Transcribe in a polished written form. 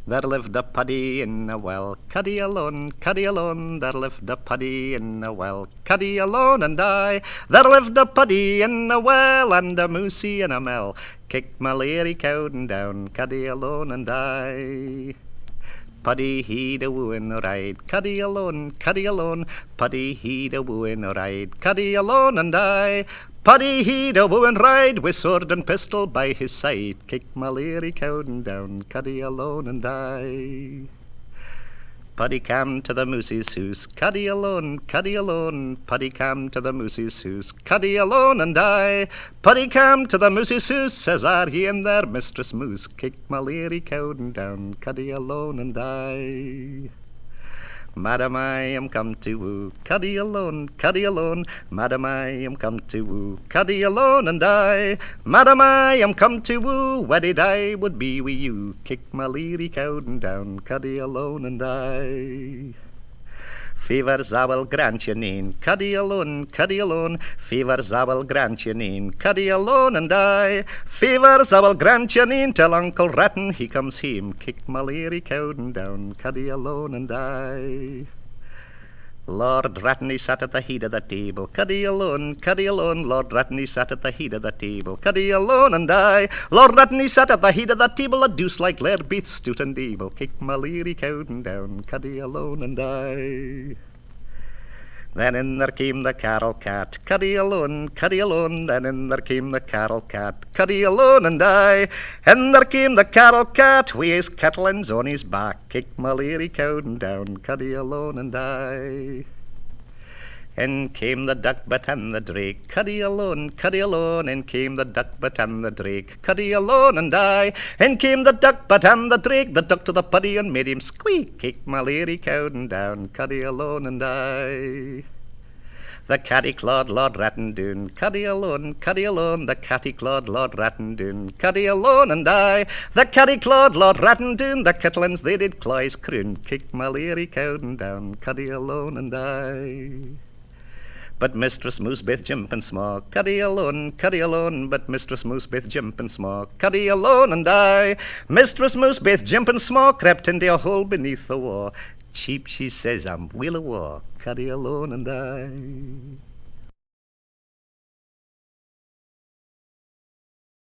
There lived a Puddy in a well, Cuddy alone, there lived a Puddy in a well, Cuddy alone and I. There lived a Puddy in a well, and a Moosey in a mill, kicked my leery cowden down, Cuddy alone and I. Puddy he'd a wooing ride, Cuddy alone, Puddy he'd a wooing ride, Cuddy alone and I. Puddy he'd a wooing ride, with sword and pistol by his side, kicked my leery cowden down, Cuddy alone and I. Puddy came to the Moosey's hoose, Cuddy alone, Puddy came to the Moosey's hoose, Cuddy alone and I. Puddy came to the Moosey's hoose, says, are ye in there, Mistress Moose? Kicked my leery cowden down, Cuddy alone and I. Madam, I am come to woo, Cuddy alone, Madam, I am come to woo, Cuddy alone and I. Madam, I am come to woo, wedded I would be with you, kick my leery cowden down, Cuddy alone and I. Fevers I will grant you nane, Cuddy alone, fevers I will grant you nane, Cuddy alone and I. Fevers I will grant you nane, till Uncle Ratton he comes hame, kick my leery cowden down, Cuddy alone and I. Lord Ratton he sat at the head of the table, Cuddy alone, Lord Ratton he sat at the head of the table, Cuddy alone and I. Lord Ratton he sat at the head of the table, a deuce like lair beat stout and able, kick my leery cowden down, Cuddy alone and I. Then in there came the carol cat, Cuddy alone, then in there came the carol cat, Cuddy alone and I. And there came the carol cat, wi' his kettlins on his back, kicked my leery cowden down, Cuddy alone and I. In came the duckbit and the drake, Cuddy alone, in came the duckbit and the drake, Cuddy alone and I. In came the duckbit and the drake, the duck to the Puddy and made him squeak, kicked my leery cowden down, Cuddy alone and I. The catty-clawed Lord Ratton doon, Cuddy alone, the catty-clawed Lord Ratton doon, Cuddy alone and I. The catty-clawed Lord Ratton doon, the kittlins they did claw his croon, kicked my leery cowden down, Cuddy alone and I. But Mistress Moose baith jumpin' sma', Cuddy alone, but Mistress Moose baith jumpin' sma', Cuddy alone and I. Mistress Moose baith jumpin' sma', crept into a hole beneath the wa', cheap she says I'm weel awa', Cuddy alone and I.